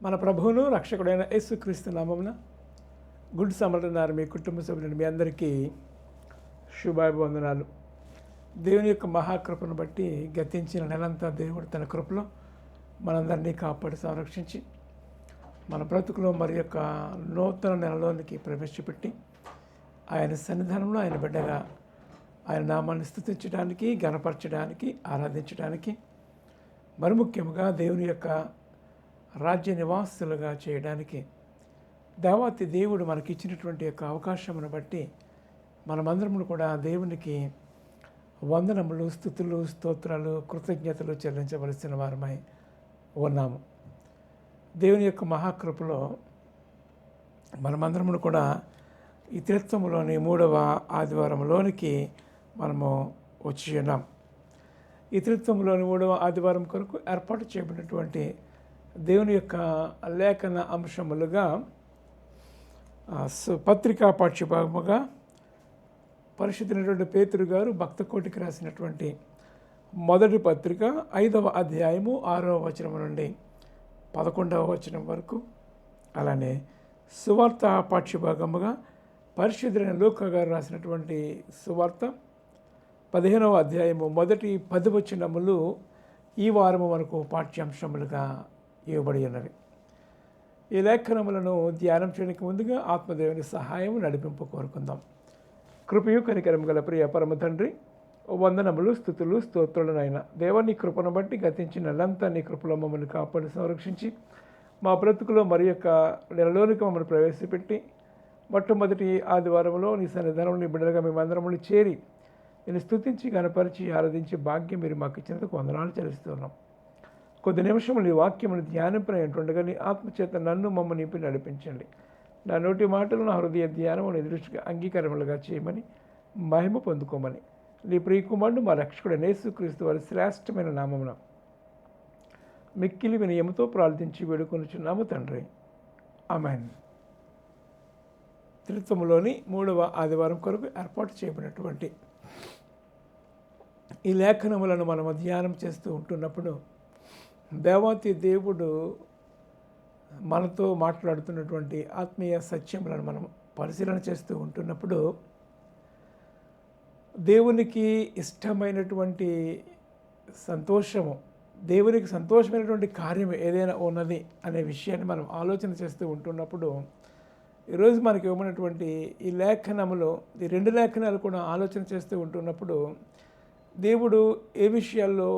మన ప్రభువును రక్షకుడైన యేసుక్రీస్తు నామమున గుడ్ సమరణ మీ కుటుంబ సభ్యులను మీ అందరికీ శుభాభివందనాలు. దేవుని యొక్క మహాకృపను బట్టి గతించిన నెలంతా దేవుడు తన కృపలో మనందరినీ కాపాడి సంరక్షించి మన బ్రతుకులో మరి యొక్క నూతన నెలలోనికి ప్రవేశపెట్టి ఆయన సన్నిధానంలో ఆయన బిడ్డగా ఆయన నామాన్ని స్తుతించడానికి, గణపరచడానికి, ఆరాధించడానికి, మరి ముఖ్యంగా దేవుని యొక్క రాజ్య నివాసులుగా చేయడానికి దేవాతి దేవుడు మనకిచ్చినటువంటి యొక్క అవకాశమును బట్టి మనమందరము కూడా దేవునికి వందనములు, స్తుతులు, స్తోత్రాలు, కృతజ్ఞతలు చెల్లించవలసిన వారమై ఉన్నాము. దేవుని యొక్క మహాకృపలో మనమందరము కూడా ఈ త్రిత్వములోని 3వ ఆదివారంలోనికి మనము వచ్చి ఉన్నాం. ఈ త్రిత్వములోని 3వ ఆదివారం కొరకు ఏర్పాటు చేయబడినటువంటి దేవుని యొక్క లేఖన అంశములుగా పత్రికా పాఠ్యభాగముగా పరిశుద్ధులైనటువంటి పేతురు గారు భక్త కోటికి రాసినటువంటి మొదటి పత్రిక 5వ అధ్యాయము 6వ వచనం నుండి 11వ వచనం వరకు, అలానే సువార్త పాఠ్యభాగముగా పరిశుద్ధులైన లూకా గారు రాసినటువంటి సువార్త 15వ అధ్యాయము మొదటి 10 వచనములు ఈ వారము మనకు పాఠ్యాంశములుగా ఇవ్వబడి ఉన్నవి. ఈ లేఖనములను ధ్యానం చేయడానికి ముందుగా ఆత్మదేవుని సహాయం నడిపింపు కోరుకుందాం. కృపయు కనికరం గల ప్రియ పరమ తండ్రి, వందనములు, స్తుతులు, స్తోత్రులనైనా దేవాన్ని కృపను బట్టి గతించిన నెలంతా నీ కృపలో మమ్మల్ని కాపాడి సంరక్షించి మా బ్రతుకులో మరి యొక్క నెలలోనికి మమ్మల్ని ప్రవేశపెట్టి మొట్టమొదటి ఆదివారంలో నీ సన్నిధానంలో నీ బిడ్డలుగా మేమందరములు చేరి నేను స్తుతించి, గణపరిచి, ఆరాధించి భాగ్యం మీరు మాకు ఇచ్చినందుకు వందనాలు చెల్లిస్తున్నాం. కొద్ది నిమిషములు నీ వాక్యమును ధ్యానింపనట్టుండగా నీ ఆత్మచేత నన్ను మమ్మల్ని నింపి నడిపించండి. నా నోటి మాటలు, నా హృదయ ధ్యానమును దృష్టిగా అంగీకారములుగా చేయమని, మహిమ పొందుకోమని నీ ప్రియకుమారుడు మా రక్షకుడైన యేసుక్రీస్తు వారి శ్రేష్టమైన నామమున మిక్కిలి వినయముతో ప్రార్థించి వేడుకొనుచున్నాము తండ్రి, ఆమేన్. త్రిత్వములోని 3వ ఆదివారం కొరకు ఏర్పాటు చేయబడినటువంటి ఈ లేఖనములను మనము ధ్యానం చేస్తూ ఉంటున్నప్పుడు దేవాతి దేవుడు మనతో మాట్లాడుతున్నటువంటి ఆత్మీయ సత్యములను మనం పరిశీలన చేస్తూ ఉంటున్నప్పుడు దేవునికి ఇష్టమైనటువంటి సంతోషము, దేవునికి సంతోషమైనటువంటి కార్యం ఏదైనా ఉన్నది అనే విషయాన్ని మనం ఆలోచన చేస్తూ ఉంటున్నప్పుడు ఈరోజు మనకి ఇవ్వబడినటువంటి ఈ లేఖనములో ఈ 2 లేఖనాలు కూడా ఆలోచన చేస్తూ ఉంటున్నప్పుడు దేవుడు ఏ విషయాల్లో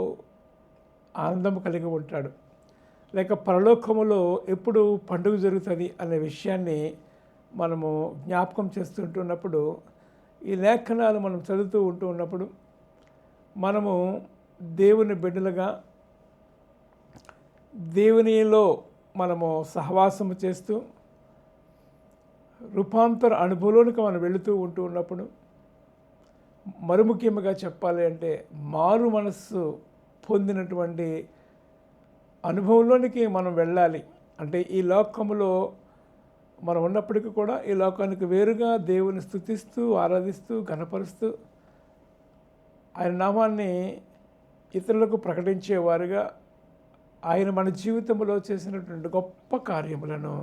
ఆనందం కలిగి ఉంటాడు, లేక పరలోకములో ఎప్పుడు పండుగ జరుగుతుంది అనే విషయాన్ని మనము జ్ఞాపకం చేస్తుంటున్నప్పుడు ఈ లేఖనాలు మనం చదువుతూ ఉన్నప్పుడు మనము దేవుని బిడ్డలుగా దేవునిలో మనము సహవాసము చేస్తూ రూపాంతర అనుభవంలోనికి మనం వెళుతూ ఉన్నప్పుడు, మరి ముఖ్యంగా చెప్పాలి అంటే మారు మనస్సు పొందినటువంటి అనుభవంలోనికి మనం వెళ్ళాలి. అంటే ఈ లోకములో మనం ఉన్నప్పటికీ కూడా ఈ లోకానికి వేరుగా దేవుని స్తుతిస్తూ, ఆరాధిస్తూ, ఘనపరుస్తూ ఆయన నామాన్ని ఇతరులకు ప్రకటించేవారుగా ఆయన మన జీవితంలో చేసినటువంటి గొప్ప కార్యములను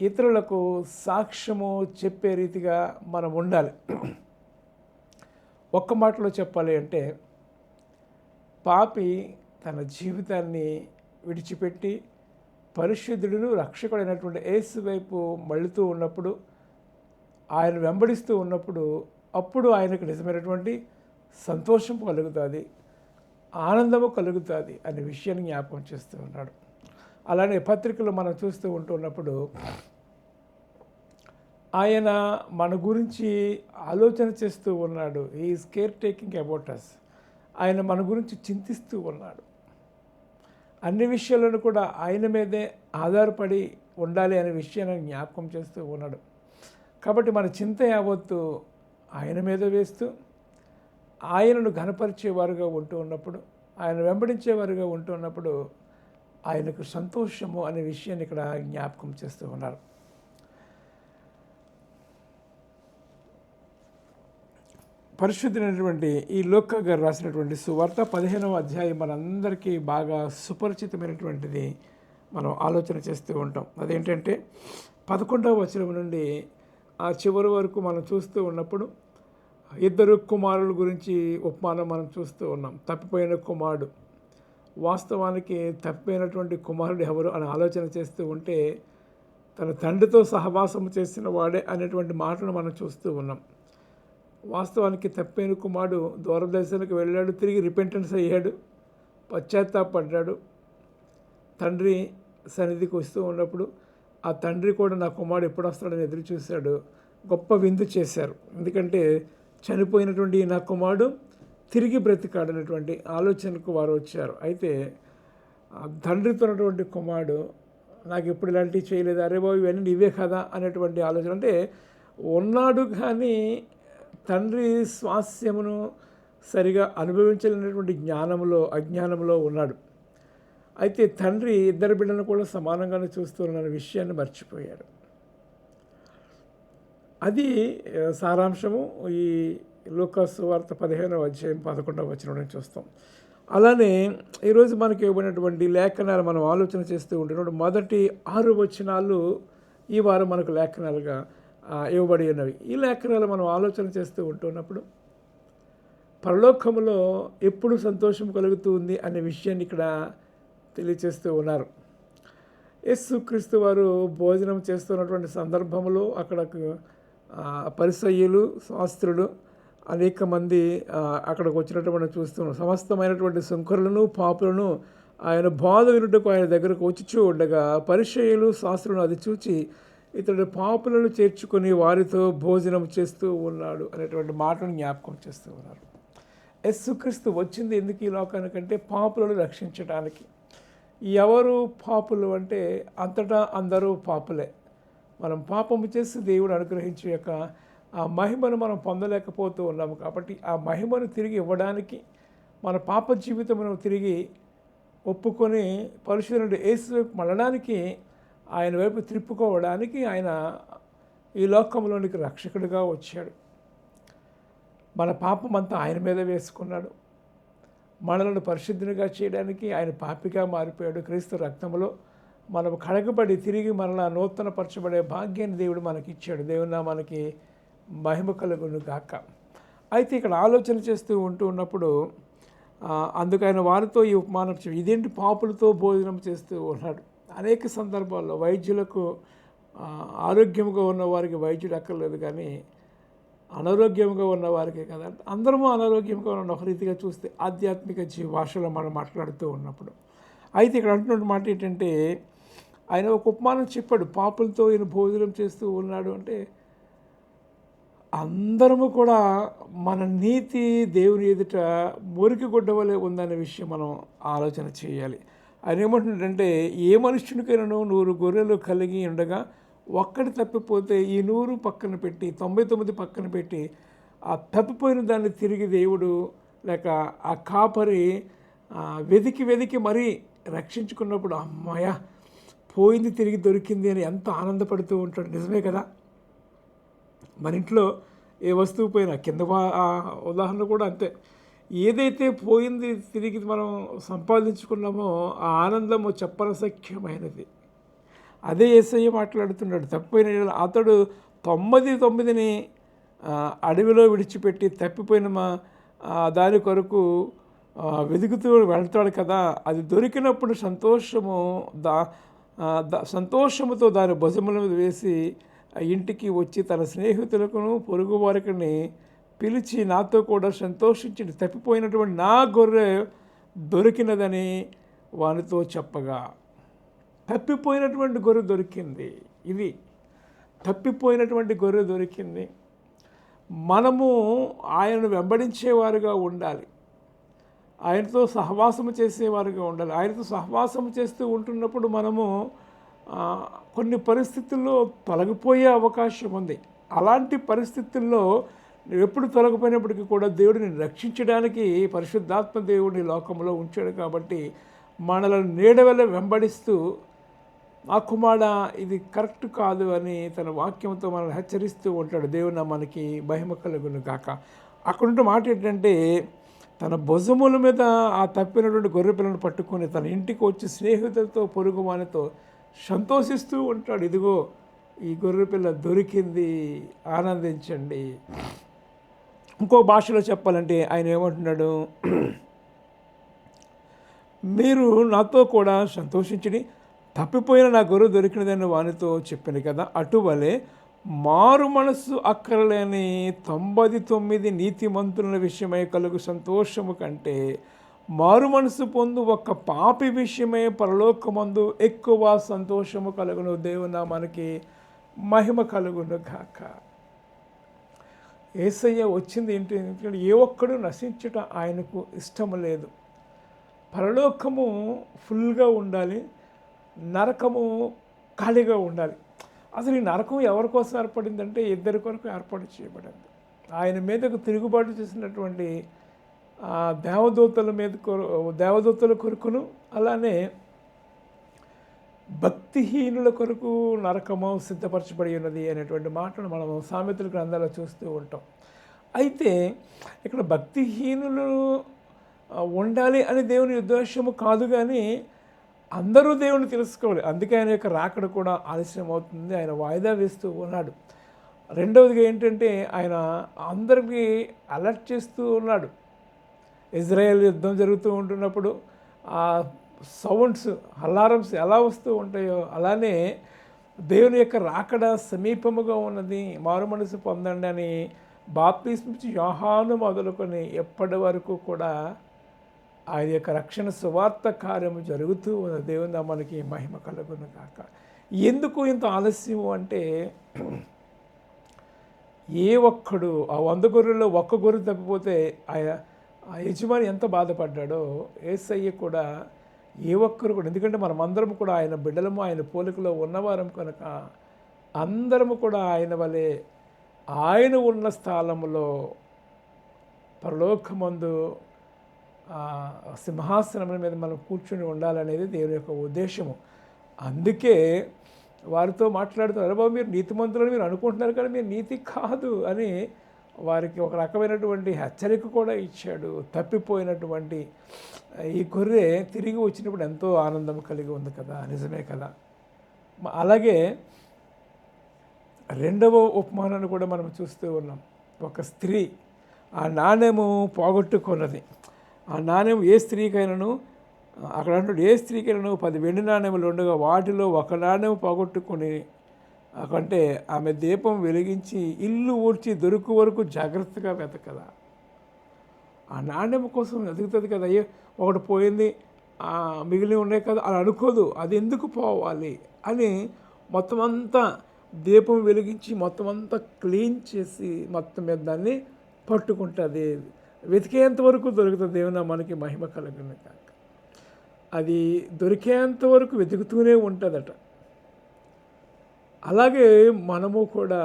ఇతరులకు సాక్ష్యము చెప్పే రీతిగా మనం ఉండాలి. ఒక్క మాటలో చెప్పాలి అంటే పాపి తన జీవితాన్ని విడిచిపెట్టి పరిశుద్ధుడును రక్షకుడైనటువంటి యేసు వైపు మళ్ళుతూ ఉన్నప్పుడు, ఆయన వెంబడిస్తూ ఉన్నప్పుడు అప్పుడు ఆయనకు నిజమైనటువంటి సంతోషం కలుగుతుంది, ఆనందము కలుగుతుంది అనే విషయాన్ని జ్ఞాపకం చేస్తూ ఉన్నాడు. అలానే పత్రికలు మనం చూస్తూ ఉంటున్నప్పుడు ఆయన మన గురించి ఆలోచన చేస్తూ ఉన్నాడు. He is care taking about us. ఆయన మన గురించి చింతిస్తూ ఉన్నాడు. అన్ని విషయాలను కూడా ఆయన మీదే ఆధారపడి ఉండాలి అనే విషయాన్ని జ్ఞాపకం చేస్తూ ఉన్నాడు. కాబట్టి మన చింత యావత్తు ఆయన మీద వేస్తూ ఆయనను ఘనపరిచేవారుగా ఉంటూ ఉన్నప్పుడు, ఆయన వెంబడించేవారుగా ఉంటూ ఉన్నప్పుడు ఆయనకు సంతోషము అనే విషయాన్ని ఇక్కడ జ్ఞాపకం చేస్తూ ఉన్నారు. పరిశుద్ధమైనటువంటి ఈ లూకా గారు రాసినటువంటి సువార్త 15వ అధ్యాయం మనందరికీ బాగా సుపరిచితమైనటువంటిది. మనం ఆలోచన చేస్తూ ఉంటాం. అదేంటంటే 11వ వచనం నుండి ఆ చివరి వరకు మనం చూస్తూ ఉన్నప్పుడు ఇద్దరు కుమారుల గురించి ఉపమానం మనం చూస్తూ ఉన్నాం. తప్పిపోయిన కుమారుడు, వాస్తవానికి తప్పిపోయినటువంటి కుమారుడు ఎవరు అని ఆలోచన చేస్తూ ఉంటే తన తండ్రితో సహవాసం చేసిన వాడే అనేటువంటి మాటను మనం చూస్తూ ఉన్నాం. వాస్తవానికి తప్పిపోయిన కుమారుడు దూరదేశానికి వెళ్ళాడు, తిరిగి రిపెంటెన్స్ అయ్యాడు, పశ్చాత్తాపడ్డాడు. తండ్రి సన్నిధికి వస్తూ ఉన్నప్పుడు ఆ తండ్రి కూడా నా కుమారుడు ఎప్పుడు వస్తాడని ఎదురు చూశాడు. గొప్ప విందు చేశారు. ఎందుకంటే చనిపోయినటువంటి నా కుమారుడు తిరిగి బ్రతికాడనేటువంటి ఆలోచనకు వారు వచ్చారు. అయితే తండ్రితో ఉన్నటువంటి కుమారుడు నాకు ఎప్పుడు ఇలాంటివి చేయలేదు, అరే బాబు ఇవన్నీ నీవే కదా అనేటువంటి ఆలోచన. అంటే ఉన్నాడు కానీ తండ్రి స్వాస్యమును సరిగా అనుభవించలేనటువంటి అజ్ఞానంలో ఉన్నాడు. అయితే తండ్రి ఇద్దరు బిడ్డలను కూడా సమానంగానే చూస్తున్న విషయాన్ని మర్చిపోయాడు. అది సారాంశము ఈ లూకాసు వార్త 15వ అధ్యాయం 11వ వచనం నుంచి చూస్తాం. అలానే ఈరోజు మనకి ఇవ్వబడినటువంటి లేఖనాలు మనం ఆలోచన చేస్తూ ఉంటున్నప్పుడు మొదటి 6 వచనాలు ఈ వారం మనకు లేఖనాలుగా ఇవ్వబడి ఉన్నవి. ఈ లేఖనాలు మనం ఆలోచన చేస్తూ ఉంటున్నప్పుడు పరలోకములో ఎప్పుడు సంతోషం కలుగుతుంది అనే విషయాన్ని ఇక్కడ తెలియచేస్తూ ఉన్నారు. యేసుక్రీస్తు వారు భోజనం చేస్తున్నటువంటి సందర్భంలో అక్కడకు పరిసయ్యులు, శాస్త్రులు అనేక మంది అక్కడికి వచ్చినటువంటి చూస్తున్నాం. సమస్తమైనటువంటి శంకరులను, పాపులను ఆయన బోధ వినుటకు ఆయన దగ్గరకు వచ్చి ఉండగా పరిసయ్యులు, శాస్త్రులను అది చూచి ఇతడు పాపులను చేర్చుకొని వారితో భోజనం చేస్తూ ఉన్నాడు అనేటువంటి మాటను జ్ఞాపకం చేస్తూ ఉన్నారు. యేసుక్రీస్తు వచ్చింది ఎందుకు ఈ లోకానికంటే పాపులను రక్షించడానికి. ఎవరు పాపులు అంటే అంతటా అందరూ పాపులే. మనం పాపము చేసి దేవుడు అనుగ్రహించే యొక్క ఆ మహిమను మనం పొందలేకపోతూ ఉన్నాము. కాబట్టి ఆ మహిమను తిరిగి ఇవ్వడానికి, మన పాప జీవితమును తిరిగి ఒప్పుకొని పరిశుద్ధుడు యేసు వైపు మళ్ళడానికి, ఆయన వైపు త్రిప్పుకోవడానికి ఆయన ఈ లోకంలోనికి రక్షకుడిగా వచ్చాడు. మన పాపం అంతా ఆయన మీద వేసుకున్నాడు. మనలను పరిశుద్ధునిగా చేయడానికి ఆయన పాపిగా మారిపోయాడు. క్రీస్తు రక్తంలో మనం కడగబడి తిరిగి మనలా నూతనపరచబడే భాగ్యాన్ని దేవుడు మనకి ఇచ్చాడు. దేవుడు మనకి మహిమ కలుగును గాక. అయితే ఇక్కడ ఆలోచన చేస్తూ ఉన్నప్పుడు అందుకైన వారితో ఈ ఉపమానం ఇదేంటి పాపులతో భోజనం చేస్తూ ఉన్నాడు. అనేక సందర్భాల్లో వైద్యులకు ఆరోగ్యంగా ఉన్న వారికి వైద్యుడు అక్కర్లేదు, కానీ అనారోగ్యంగా ఉన్న వారికే కదా. అందరము అనారోగ్యంగా ఉన్న ఒక రీతిగా చూస్తే ఆధ్యాత్మిక భాషలో మనం మాట్లాడుతూ ఉన్నప్పుడు. అయితే ఇక్కడ అంటున్న మాట ఏంటంటే ఆయన ఒక ఉపమానం చెప్పాడు. పాపులతో ఈయన భోజనం చేస్తూ ఉన్నాడు అంటే అందరము కూడా మన నీతి దేవుని ఎదుట మురికి గుడ్డ వలె ఉందనే విషయం మనం ఆలోచన చేయాలి. ఆయన ఏమంటున్నాడంటే ఏ మనుష్యునికైనా 100 గొర్రెలు కలిగి ఉండగా ఒక్కటి తప్పిపోతే ఈ 100 పక్కన పెట్టి 99 పక్కన పెట్టి ఆ తప్పిపోయిన దాన్ని తిరిగి దేవుడు లేక ఆ కాపరి వెతికి మరీ రక్షించుకున్నప్పుడు అమ్మాయ పోయింది తిరిగి దొరికింది అని ఎంత ఆనందపడుతూ ఉంటాడు. నిజమే కదా. మన ఇంట్లో ఏ వస్తువు పోయినా కింద ఉదాహరణ కూడా అంతే. ఏదైతే పోయింది తిరిగి మనం సంపాదించుకున్నామో ఆ ఆనందము చెప్పనసఖ్యమైనది. అదే యేసయ్య మాట్లాడుతున్నాడు. తప్పిపోయిన అతడు 99ని అడవిలో విడిచిపెట్టి తప్పిపోయిన దాని కొరకు వెతుకుతూ వెళ్తాడు కదా. అది దొరికినప్పుడు సంతోషముతో దాని భుజముల మీద వేసి ఇంటికి వచ్చి తన స్నేహితులకును పొరుగు వారికి పిలిచి నాతో కూడా సంతోషించి తప్పిపోయినటువంటి నా గొర్రె దొరికినదని వానితో చెప్పగా, తప్పిపోయినటువంటి గొర్రె దొరికింది. ఇది తప్పిపోయినటువంటి గొర్రె దొరికింది. మనము ఆయనను వెంబడించేవారుగా ఉండాలి, ఆయనతో సహవాసము చేసేవారుగా ఉండాలి. ఆయనతో సహవాసము చేస్తూ ఉంటున్నప్పుడు మనము కొన్ని పరిస్థితుల్లో తొలగిపోయే అవకాశం ఉంది. అలాంటి పరిస్థితుల్లో నువ్వు ఎప్పుడు తొలగిపోయినప్పటికీ కూడా దేవుడిని రక్షించడానికి పరిశుద్ధాత్మ దేవుడిని లోకంలో ఉంచాడు. కాబట్టి మనలను నీడవెల వెంబడిస్తూ ఆ కుమారుడా ఇది కరెక్ట్ కాదు అని తన వాక్యంతో మనల్ని హెచ్చరిస్తూ ఉంటాడు. దేవుడు మనకి మహిమ కలుగును గాక. అక్కడుంటే మాట ఏంటంటే తన భుజముల మీద ఆ తప్పినటువంటి గొర్రె పిల్లను పట్టుకొని తన ఇంటికి వచ్చి స్నేహితులతో పొరుగు వానితో సంతోషిస్తూ ఉంటాడు. ఇదిగో ఈ గొర్రె పిల్ల దొరికింది, ఆనందించండి. ఇంకో భాషలో చెప్పాలంటే ఆయన ఏమంటున్నాడు, మీరు నాతో కూడా సంతోషించండి, తప్పిపోయిన నా గొర్రె దొరికినదని వానితో చెప్పింది కదా. అటువలే మారు మనస్సు అక్కరలేని 99 నీతిమంతుల విషయమై కలుగు సంతోషము కంటే మారు మనసు పొందు ఒక్క పాపి విషయమై పరలోకమందు ఎక్కువ సంతోషము కలుగును. దేవునా మనకి మహిమ కలుగును గాక. యేసయ్య వచ్చింది ఏంటి? ఏ ఒక్కడు నశించుట ఆయనకు ఇష్టము లేదు. పరలోకము ఫుల్గా ఉండాలి, నరకము ఖాళీగా ఉండాలి. అసలు ఈ నరకం ఎవరి కోసం ఏర్పడిందంటే ఇద్దరి కొరకు ఏర్పాటు చేయబడింది. ఆయన మీదకు తిరుగుబాటు చేసినటువంటి దేవదూతల కొరకును, అలానే భక్తిహీనుల కొరకు నరకము సిద్ధపరచబడి ఉన్నది అనేటువంటి మాటను మనం సామెతల గ్రంథాల్లో చూస్తూ ఉంటాం. అయితే ఇక్కడ భక్తిహీనులు ఉండాలి అని దేవుని ఉద్దేశము కాదు, కానీ అందరూ దేవుని తెలుసుకోవాలి. అందుకే ఆయన యొక్క రాకడ కూడా ఆలస్యం అవుతుంది, ఆయన వాయిదా వేస్తూ ఉన్నాడు. రెండవదిగా ఏంటంటే ఆయన అందరికీ అలర్ట్ చేస్తూ ఉన్నాడు. ఇజ్రాయెల్ యుద్ధం జరుగుతూ ఉంటున్నప్పుడు ఆ సౌండ్స్, అలారమ్స్ ఎలా వస్తూ ఉంటాయో అలానే దేవుని యొక్క రాకడ సమీపముగా ఉన్నది, మారు మనసు పొందండి అని బాప్తిస్మిచ్చి యోహాను మొదలుకొని ఎప్పటి వరకు కూడా ఆయన యొక్క రక్షణ సువార్త కార్యము జరుగుతూ ఉన్న దేవుని నామానికి మహిమ కలుగును కాక. ఎందుకు ఇంత ఆలస్యము అంటే, ఏ ఒక్కడు ఆ 100 గొర్రెల్లో ఒక్క గొర్రె తప్పిపోతే ఆ యజమాని ఎంత బాధపడ్డాడో యేసయ్య కూడా ఏ ఒక్కరు కూడా, ఎందుకంటే మనమందరం కూడా ఆయన బిడ్డలము, ఆయన పోలికలో ఉన్నవారం కనుక అందరము కూడా ఆయన వలె ఆయన ఉన్న స్థలములో పరలోకమందు సింహాసనం మీద మనం కూర్చుని ఉండాలనేది దేవుని యొక్క ఉద్దేశము. అందుకే వారితో మాట్లాడుతున్నారు, బాబు మీరు నీతిమంతులని మీరు అనుకుంటున్నారు కానీ మీరు నీతి కాదు అని వారికి ఒక రకమైనటువంటి హెచ్చరిక కూడా ఇచ్చాడు. తప్పిపోయినటువంటి ఈ గొర్రె తిరిగి వచ్చినప్పుడు ఎంతో ఆనందం కలిగి ఉంది కదా, నిజమే కదా. అలాగే రెండవ ఉపమానాన్ని కూడా మనం చూస్తూ ఉన్నాం. ఒక స్త్రీ ఆ నాణ్యము పోగొట్టుకున్నది. ఆ నాణ్యం ఏ స్త్రీకైనాను, అక్కడ అంటాడు, ఏ స్త్రీకైనాను 10 వెండి నాణ్యములు ఉండగా వాటిలో ఒక నాణ్యం పోగొట్టుకొని అంటే ఆమె దీపం వెలిగించి ఇల్లు ఊడ్చి దొరుకు వరకు జాగ్రత్తగా వెతకదా. ఆ నాణ్యం కోసం వెతుకుతుంది కదా. ఒకటి పోయింది, మిగిలి ఉన్నాయి కదా అని అనుకోదు. అది ఎందుకు పోవాలి అని మొత్తం అంతా దీపం వెలిగించి మొత్తం అంతా క్లీన్ చేసి మొత్తం మీద దాన్ని పట్టుకుంటుంది. వెతికేంత వరకు దొరుకుతుంది. దేవుని మనకి మహిమ కలుగును కాక. అది దొరికేంత వరకు వెతుకుతూనే ఉంటుందట. అలాగే మనము కూడా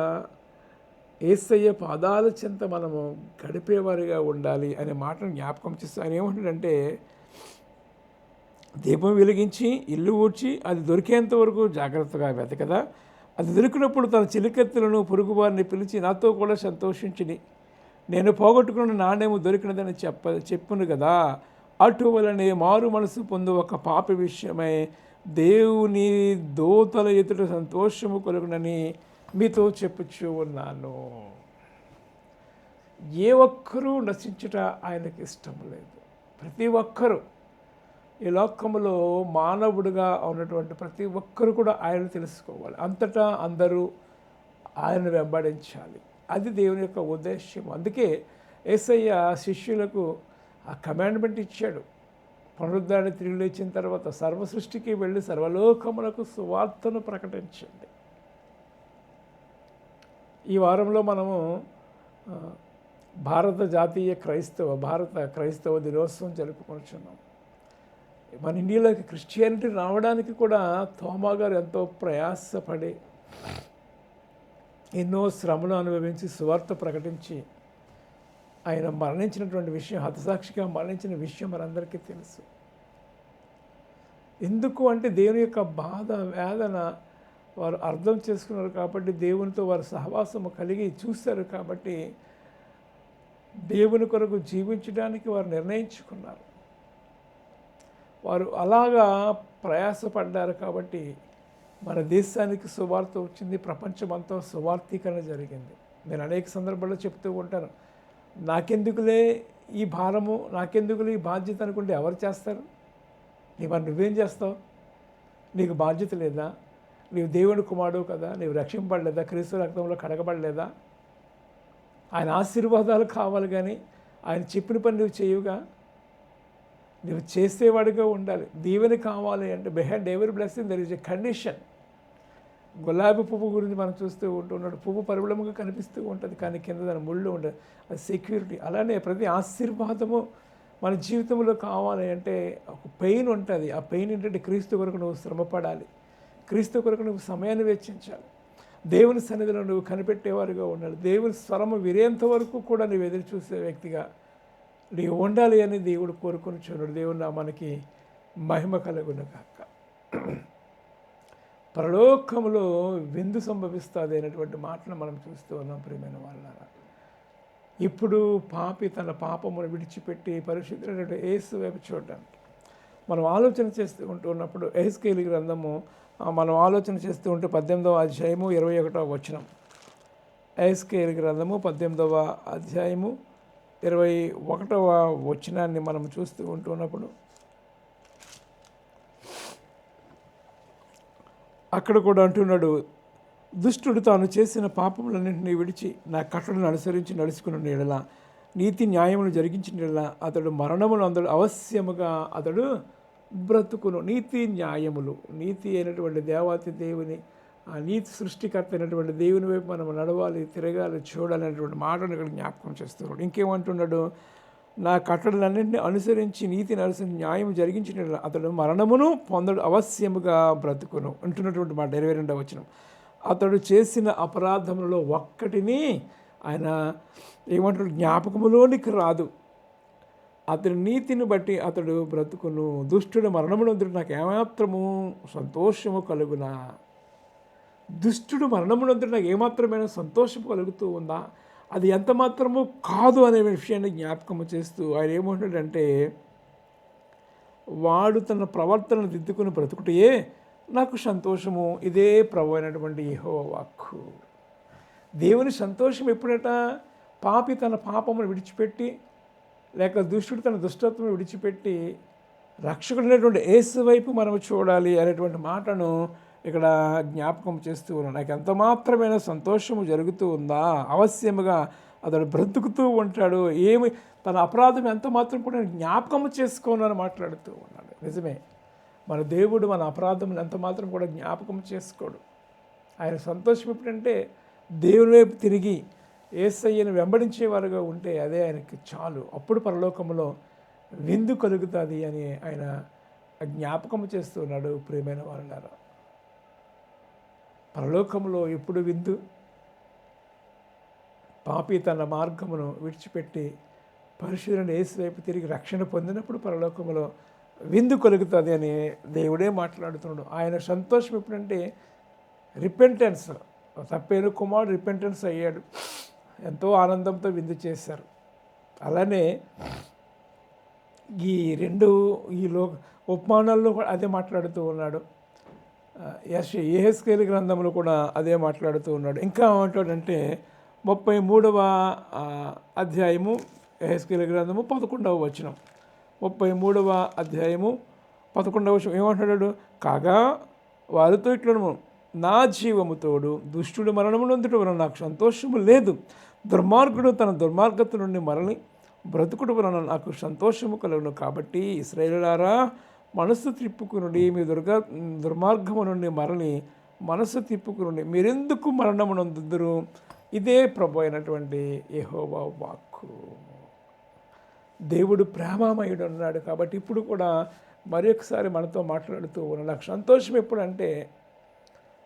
యేసయ్య పాదాల చెంత మనము గడిపేవారిగా ఉండాలి అనే మాటను జ్ఞాపకం చేస్తే ఆయన ఏమంటాడంటే, దీపం వెలిగించి ఇల్లు ఊడ్చి అది దొరికేంత వరకు జాగ్రత్తగా వెతకదా. అది దొరికినప్పుడు తన చిలికెత్తులను పొరుగువారిని పిలిచి నాతో కూడా సంతోషించి నేను పోగొట్టుకున్న నాణ్యము దొరికినదని చెప్పును కదా. అటువలనే మారు మనసు పొందు ఒక పాపి విషయమై దేవుని దూతల ఎదుట సంతోషము కలుగునని మీతో చెప్పుచూ ఉన్నాను. ఏ ఒక్కరూ నశించుట ఆయనకి ఇష్టం లేదు. ప్రతి ఒక్కరూ ఈ లోకములో మానవుడిగా ఉన్నటువంటి ప్రతి ఒక్కరు కూడా ఆయన తెలుసుకోవాలి. అంతటా అందరూ ఆయనను వెంబడించాలి. అది దేవుని యొక్క ఉద్దేశ్యం. అందుకే యేసయ్య శిష్యులకు ఆ కమాండ్మెంట్ ఇచ్చాడు. పునరుద్ధాన్ని తిరిగి లేచిన తర్వాత సర్వ సృష్టికి వెళ్ళి సర్వలోకములకు సువార్తను ప్రకటించండి. ఈ వారంలో మనము భారత క్రైస్తవ దినోత్సవం జరుపుకుంటున్నాం. మన ఇండియాలోకి క్రిస్టియానిటీ రావడానికి కూడా తోమా గారు ఎంతో ప్రయాసపడి ఎన్నో శ్రమలు అనుభవించి సువార్త ప్రకటించి ఆయన మరణించినటువంటి విషయం, హతసాక్షిగా మరణించిన విషయం మనందరికీ తెలుసు. ఎందుకు అంటే దేవుని యొక్క బాధ వేదన వారు అర్థం చేసుకున్నారు కాబట్టి, దేవునితో వారు సహవాసము కలిగి చూశారు కాబట్టి దేవుని కొరకు జీవించడానికి వారు నిర్ణయించుకున్నారు. వారు అలాగా ప్రయాసపడ్డారు కాబట్టి మన దేశానికి సువార్త వచ్చింది, ప్రపంచమంతా సువార్థీకరణ జరిగింది. నేను అనేక సందర్భాల్లో చెప్తూ ఉంటాను, నాకెందుకులే ఈ భారము, నాకెందుకులే ఈ బాధ్యత అనుకుంటే ఎవరు చేస్తారు? మరి నువ్వేం చేస్తావు? నీకు బాధ్యత లేదా? నీవు దేవుని కుమారుడు కదా, నీవు రక్షింపబడలేదా? క్రీస్తు రక్తంలో కడగబడలేదా? ఆయన ఆశీర్వాదాలు కావాలి, కానీ ఆయన చెప్పిన పని నువ్వు చేయుగా. నువ్వు చేసేవాడిగా ఉండాలి. దీవెన కావాలి అంటే behind every blessing there is a condition. గులాబీ పువ్వు గురించి మనం చూస్తూ ఉంటున్నాడు. పువ్వు పరిమళముగా కనిపిస్తూ ఉంటుంది, కానీ కింద దాని ముళ్ళు ఉండదు. అది సెక్యూరిటీ. అలానే ప్రతి ఆశీర్వాదము మన జీవితంలో కావాలి అంటే ఒక పెయిన్ ఉంటుంది. ఆ పెయిన్ ఏంటంటే క్రీస్తు కొరకు నువ్వు శ్రమపడాలి, క్రీస్తు కొరకు నువ్వు సమయాన్ని వెచ్చించాలి, దేవుని సన్నిధిలో నువ్వు కనిపెట్టేవారుగా ఉండాలి, దేవుని స్వరము విరేంత వరకు కూడా నువ్వు ఎదురు చూసే వ్యక్తిగా నీవు ఉండాలి అని దేవుడు కోరుకొని చూడు. దేవుని నామానికి మహిమ కలుగును గాక. పరలోకములో విందు సంభవిస్తుంది అనేటువంటి మాటలు మనం చూస్తూ ఉన్నాం. ప్రియమైన వాళ్ళారా, ఇప్పుడు పాపి తన పాపమును విడిచిపెట్టి పరిశుద్ధుడైన యేసు వైపు చూడడానికి మనం ఆలోచన చేస్తూ ఉంటున్నప్పుడు యెహెజ్కేలు గ్రంథము మనం ఆలోచన చేస్తూ ఉంటే 18వ అధ్యాయము 21వ వచనం. యెహెజ్కేలు గ్రంథము 18వ అధ్యాయము 21వ వచనాన్ని మనం చూస్తూ ఉంటున్నప్పుడు అక్కడ కూడా అంటున్నాడు, దుష్టుడు తాను చేసిన పాపములన్నింటినీ విడిచి నా కట్టడలను అనుసరించి నడుచుకున్న ఎడల, నీతి న్యాయములు జరిగించిన ఎడల అతడు మరణమును అందడు అవశ్యముగా అతడు బ్రతుకును. నీతి న్యాయములు, నీతి అయినటువంటి దేవాతి దేవుని, ఆ నీతి సృష్టికర్త అయినటువంటి దేవుని వైపు మనం నడవాలి, తిరగాలి, చూడాలి అనేటువంటి మాటను ఇక్కడ జ్ఞాపకం చేస్తున్నాడు. ఇంకేమంటున్నాడు, నా కట్టడలన్నింటినీ అనుసరించి నీతిని అనుసరించి న్యాయం జరిగించిన అతడు మరణమును పొందడు అవశ్యముగా బ్రతుకును అంటున్నటువంటి మాట 22వ వచనం. అతడు చేసిన అపరాధములలో ఒక్కటిని ఆయన ఏమంటాడు, జ్ఞాపకములోనికి రాదు. అతని నీతిని బట్టి అతడు బ్రతుకును. దుష్టుడు మరణమునందుడు నాకు ఏమాత్రము సంతోషము కలుగునా? దుష్టుడు మరణమునందుడు నాకు ఏమాత్రమైన సంతోషం కలుగుతూ ఉందా? అది ఎంత మాత్రము కాదు అనే విషయాన్ని జ్ఞాపకము చేస్తూ ఆయన ఏమంటాడంటే, వాడు తన ప్రవర్తనను దిద్దుకుని బ్రతుకుటయే నాకు సంతోషము. ఇదే ప్రభు అయినటువంటి యెహోవా వాక్కు. దేవుని సంతోషం ఎప్పుడట? పాపి తన పాపమును విడిచిపెట్టి, లేక దుష్టుడు తన దుష్టత్వం విడిచిపెట్టి రక్షకుడైనటువంటి యేసు వైపు మనం చూడాలి అనేటువంటి మాటను ఇక్కడ జ్ఞాపకం చేస్తూ ఉన్నాడు. నాకు ఎంత మాత్రమైన సంతోషము జరుగుతూ ఉందా? అవశ్యముగా అతడు బ్రతుకుతూ ఉంటాడు. ఏమి తన అపరాధం ఎంత మాత్రం కూడా జ్ఞాపకం చేసుకోనని మాట్లాడుతూ ఉన్నాడు. నిజమే, మన దేవుడు మన అపరాధములు ఎంత మాత్రం కూడా జ్ఞాపకం చేసుకోడు. ఆయన సంతోషం ఎప్పుడంటే దేవుని వైపు తిరిగి యేసయ్యను వెంబడించేవారుగా ఉంటే అదే ఆయనకి చాలు. అప్పుడు పరలోకములో విందు కలుగుతుంది అని ఆయన జ్ఞాపకం చేస్తున్నాడు. ప్రియమైన వారులారా, పరలోకంలో ఎప్పుడు విందు? పాపి తన మార్గమును విడిచిపెట్టి పరిశుద్ధుడైన యేసు వైపు తిరిగి రక్షణ పొందినప్పుడు పరలోకంలో విందు కలుగుతుంది అని దేవుడే మాట్లాడుతున్నాడు. ఆయన సంతోషం ఎప్పుడంటే రిపెంటెన్స్. తప్పైన కుమారుడు రిపెంటెన్స్ అయ్యాడు, ఎంతో ఆనందంతో విందు చేశారు. అలానే ఈ ఉపమానాల్లో కూడా అదే మాట్లాడుతూ ఉన్నాడు. యెహెజ్కేలు గ్రంథంలో కూడా అదే మాట్లాడుతూ ఉన్నాడు. ఇంకా ఏమంటాడంటే 33వ అధ్యాయము యెహెజ్కేలు గ్రంథము 11వ వచనం. 33వ అధ్యాయము 11వ వచనం ఏమంటున్నాడు? కాగా వారితో ఇట్లను, నా జీవము తోడు దుష్టుడు మరణమునందుట వలన నాకు సంతోషము లేదు, దుర్మార్గుడు తన దుర్మార్గత నుండి మరలి బ్రతుకుడు వలన నాకు సంతోషము కలుగును. కాబట్టి ఇశ్రాయేలులారా, మనస్సు తిప్పుకునుడి, మీ దుర్మార్గము నుండి మరలి మనస్సు తిప్పుకునుడి, మీరెందుకు మరణమునందుదురు? ఇదే ప్రభు అయినటువంటి యెహోవా వాక్కు. దేవుడు ప్రేమమయుడు అన్నాడు కాబట్టి ఇప్పుడు కూడా మరి ఒకసారి మనతో మాట్లాడుతూ ఉన్నాడు. నాకు సంతోషం ఎప్పుడంటే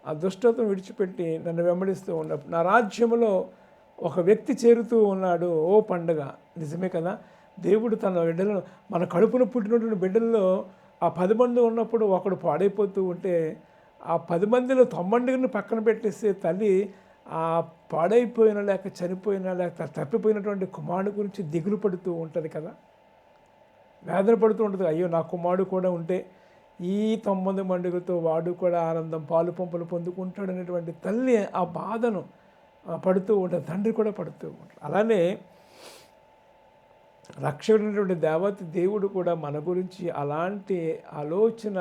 ఆ దుష్టత్వం విడిచిపెట్టి నన్ను వెంబడిస్తూ ఉన్నప్పుడు నా రాజ్యంలో ఒక వ్యక్తి చేరుతూ ఉన్నాడు. ఓ పండుగ. నిజమే కదా, దేవుడు తన బిడ్డలను, మన కడుపున పుట్టినటువంటి బిడ్డల్లో ఆ 10 మంది ఉన్నప్పుడు ఒకడు పాడైపోతూ ఉంటే ఆ 10 మందిలో 9 పక్కన పెట్టేస్తే తల్లి ఆ పాడైపోయిన లేక చనిపోయిన లేక తప్పిపోయినటువంటి కుమారుడు గురించి దిగులు పడుతూ ఉంటుంది కదా, వేదన పడుతూ ఉంటుంది. అయ్యో నా కుమారుడు కూడా ఉంటే ఈ 9 మండుగతో వాడు కూడా ఆనందం పాలు పంపులు పొందుకుంటాడు అనేటువంటి తల్లి ఆ బాధను పడుతూ ఉంటుంది, తండ్రి కూడా పడుతూ ఉంటాడు. అలానే రక్షకుడైనటువంటి దేవతి దేవుడు కూడా మన గురించి అలాంటి ఆలోచన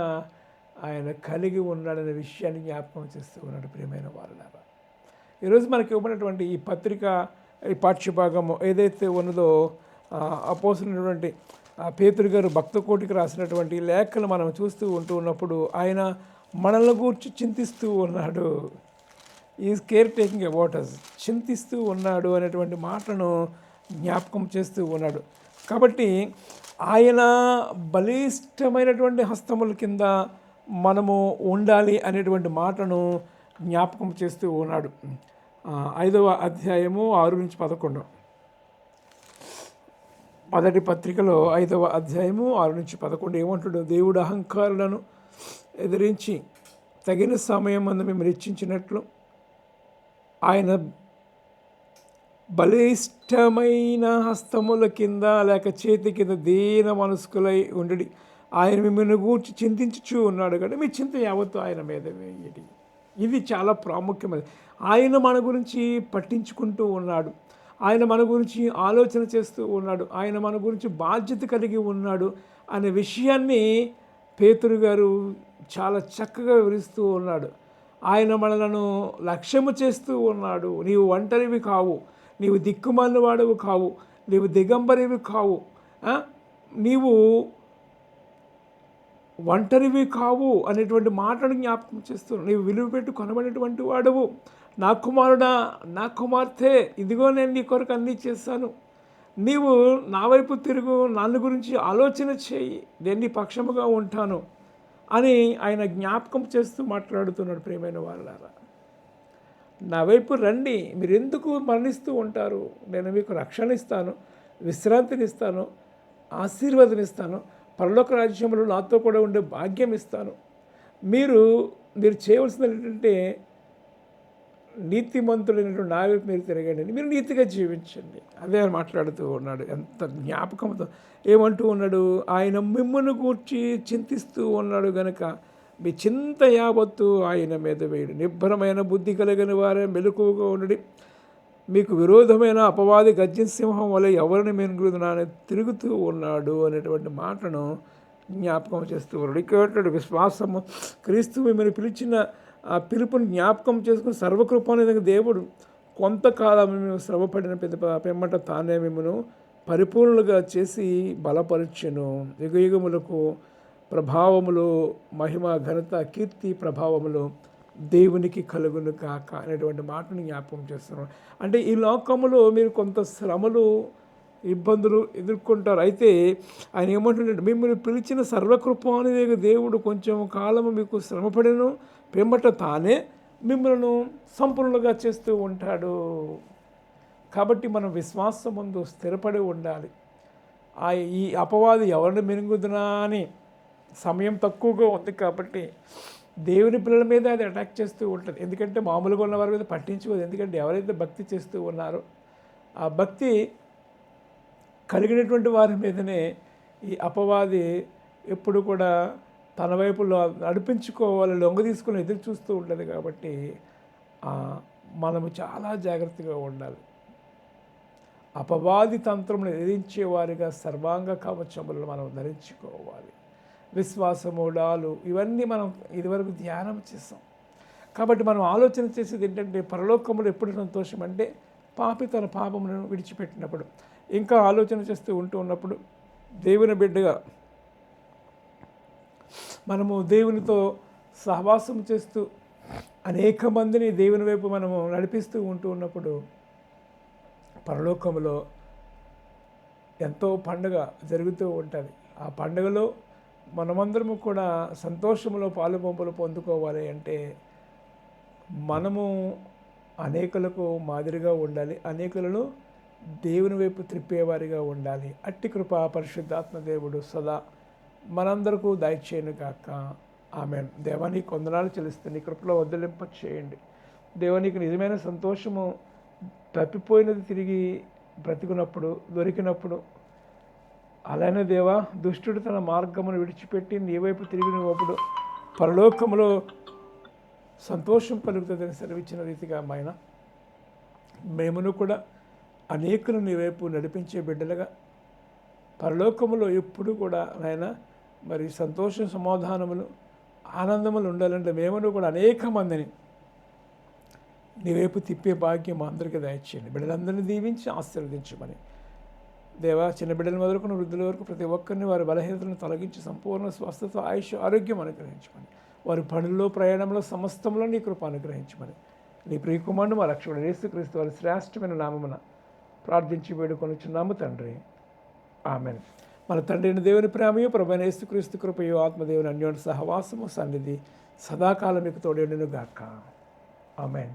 ఆయన కలిగి ఉన్నాడనే విషయాన్ని జ్ఞాపకం చేస్తూ ఉన్నాడు. ప్రియమైన వారులారా, ఈరోజు మనకి ఇవ్వబడినటువంటి ఈ పత్రిక, ఈ పాఠ్యభాగము ఏదైతే ఉన్నదో అపోస్తులైనటువంటి పేతురు గారు భక్త కోటికి రాసినటువంటి లేఖలు మనం చూస్తూ ఉన్నప్పుడు ఆయన మనల్ని గూర్చి చింతిస్తూ ఉన్నాడు. Is care taking about us, చింతిస్తూ ఉన్నాడు అనేటువంటి మాటను జ్ఞాపకం చేస్తూ ఉన్నాడు. కాబట్టి ఆయన బలిష్టమైనటువంటి హస్తముల కింద మనము ఉండాలి అనేటువంటి మాటను జ్ఞాపకం చేస్తూ ఉన్నాడు. 5వ అధ్యాయము 6-11, మొదటి పత్రికలో 5వ అధ్యాయము 6-11 ఏమంటాడు? దేవుడు అహంకారులను ఎదిరించి తగిన సమయం అందు మేము రక్షించినట్లు ఆయన బలిష్టమైన హస్తముల కింద లేక చేతి కింద దీన మనస్కులై ఉండి ఆయన మిమ్మల్ని గూర్చి చింతించుచూ ఉన్నాడు. కానీ మీ చింత యావత్తు ఆయన మీద వేయడి. ఇది చాలా ప్రాముఖ్యమైనది. ఆయన మన గురించి పట్టించుకుంటూ ఉన్నాడు, ఆయన మన గురించి ఆలోచన చేస్తూ ఉన్నాడు, ఆయన మన గురించి బాధ్యత కలిగి ఉన్నాడు అనే విషయాన్ని పేతురు గారు చాలా చక్కగా వివరిస్తూ ఉన్నాడు. ఆయన మనలను లక్ష్యము చేస్తూ ఉన్నాడు. నీవు ఒంటరివి కావు, నీవు దిక్కుమాలిన వాడవు కావు, నీవు దిగంబరివి కావు, నీవు ఒంటరివి కావు అనేటువంటి మాటను జ్ఞాపకం చేస్తున్నావు. నీవు విలువ పెట్టి కొనబడినటువంటి వాడవు. నా కుమారుడా, నా కుమార్తె, ఇదిగో నేను నీ కొరకు అన్నీ చేశాను, నీవు నా వైపు తిరుగు, నన్ను గురించి ఆలోచన చేయి, నేను నీ పక్షముగా ఉంటాను అని ఆయన జ్ఞాపకం చేస్తూ మాట్లాడుతున్నాడు. ప్రియమైన వాళ్ళారా, నా వైపు రండి, మీరు ఎందుకు మరణిస్తూ ఉంటారు? నేను మీకు రక్షణ ఇస్తాను, విశ్రాంతినిస్తాను, ఆశీర్వాదం పరలోక రాజ్యంలో నాతో కూడా ఉండే భాగ్యం ఇస్తాను. మీరు చేయవలసింది ఏంటంటే నీతిమంతుడైనటువంటి నా వైపు మీరు తిరగండి, మీరు నీతిగా జీవించండి. అదే మాట్లాడుతూ ఉన్నాడు. ఎంత జ్ఞాపకంతో ఏమంటూ ఉన్నాడు? ఆయన మిమ్మల్ని గూర్చి చింతిస్తూ ఉన్నాడు గనుక మీ చింత యావత్తు ఆయన మీద వేయడు. నిబ్బరమైన బుద్ధి కలిగిన వారే మెలకువగా ఉండి మీకు విరోధమైన అపవాది గర్జన సింహం వల్ల ఎవరిని మెరుగుదనాన్ని తిరుగుతూ ఉన్నాడు అనేటువంటి మాటను జ్ఞాపకం చేస్తూ ఉన్నాడు. ఇక్కడ విశ్వాసము క్రీస్తు మిమ్మల్ని పిలిచిన ఆ పిలుపుని జ్ఞాపకం చేసుకుని సర్వకృపానిధి దేవుడు కొంతకాలం మేము శ్రమపడిన పిమ్మట తానే మిమ్మను పరిపూర్ణులుగా చేసి బలపరచెను. యుగయుగములకు ప్రభావములు, మహిమ, ఘనత, కీర్తి, ప్రభావములు దేవునికి కలుగును కాక అనేటువంటి మాటను జ్ఞాపకం చేస్తున్నాం. అంటే ఈ లోకములో మీరు కొంత శ్రమలు, ఇబ్బందులు ఎదుర్కొంటారు. అయితే ఆయన ఏమంటుంటే మిమ్మల్ని పిలిచిన సర్వకృపానిధి దేవుడు కొంచెం కాలము మీకు శ్రమపడను, పిమ్మట తానే మిమ్మల్ని సంపూర్ణంగా చేస్తూ ఉంటాడు. కాబట్టి మనం విశ్వాసం ముందు స్థిరపడి ఉండాలి. ఈ అపవాది ఎవరిని మెరుగుదునా అని సమయం తక్కువగా ఉంది కాబట్టి దేవుని పిల్లల మీద అది అటాక్ చేస్తూ ఉంటుంది. ఎందుకంటే మామూలుగా ఉన్న వారి మీద పట్టించుకోదు. ఎందుకంటే ఎవరైతే భక్తి చేస్తూ ఉన్నారో ఆ భక్తి కలిగినటువంటి వారి మీదనే ఈ అపవాది ఎప్పుడు కూడా తన వైపులో నడిపించుకోవాలి, లొంగ తీసుకుని ఎదురు చూస్తూ ఉంటుంది. కాబట్టి మనము చాలా జాగ్రత్తగా ఉండాలి. అపవాది తంత్రమును ఎదిరించేవారిగా సర్వాంగ కవచములను మనం ధరించుకోవాలి. విశ్వాసము, డాలు, ఇవన్నీ మనం ఇదివరకు ధ్యానం చేసాం. కాబట్టి మనం ఆలోచన చేసేది ఏంటంటే పరలోకములు ఎప్పుడు సంతోషం అంటే పాపి తన పాపములను విడిచిపెట్టినప్పుడు. ఇంకా ఆలోచన చేస్తూ ఉన్నప్పుడు దేవుని బిడ్డగా మనము దేవునితో సహవాసం చేస్తూ అనేక మందిని దేవుని వైపు మనము నడిపిస్తూ ఉన్నప్పుడు పరలోకములో ఎంతో పండుగ జరుగుతూ ఉంటుంది. ఆ పండుగలో మనమందరము కూడా సంతోషంలో పాలుపంపులు పొందుకోవాలి అంటే మనము అనేకులకు మాదిరిగా ఉండాలి, అనేకులను దేవుని వైపు త్రిప్పేవారిగా ఉండాలి. అట్టి కృప పరిశుద్ధాత్మ దేవుడు సదా మనందరకు దయచేయను కాక. ఆమేన్. దేవానికి వందనాలు చెల్లిస్తుంది. నీ కృపలో వదిలింప చేయండి. దేవునికి నిజమైన సంతోషము తప్పిపోయినది తిరిగి బ్రతికినప్పుడు దొరికినప్పుడు, అలానే దేవా దుష్టుడు తన మార్గమును విడిచిపెట్టి నీ వైపు తిరిగినప్పుడు పరలోకములో సంతోషం కలుగుతుందని సెలవిచ్చిన రీతిగా ఆయన మేమును కూడా అనేకులు నీ వైపు నడిపించే బిడ్డలుగా పరలోకములో ఎప్పుడు కూడా నాయన మరి సంతోషం సమాధానములు ఆనందములు ఉండాలంటే మేమును కూడా అనేక మందిని నీ వైపు తిప్పే భాగ్యం మా అందరికీ దయచేయండి. బిడ్డలందరినీ దీవించి ఆశీర్వదించమని దేవా, చిన్న బిడ్డల మొదలుకున్న వృద్ధుల వరకు ప్రతి ఒక్కరిని వారి బలహీనతలను తొలగించి సంపూర్ణ స్వస్థత, ఆయుష్, ఆరోగ్యం అనుగ్రహించమని, వారి పనుల్లో ప్రయాణంలో సమస్తంలో నీ కృప అనుగ్రహించమని నీ ప్రియకుమారుడు మా రక్షకుడు యేసుక్రీస్తు వారి శ్రేష్టమైన నామమున ప్రార్థించి వేడుకొనుచున్నాము తండ్రి. ఆమెన్. మన తండ్రి అయిన దేవుని ప్రేమయు ప్రభువైన యేసుక్రీస్తు కృపయు ఆత్మదేవుని అన్యోన్య సహవాసము సన్నిధి సదాకాలం మీకు తోడేండును గాక. ఆమెన్.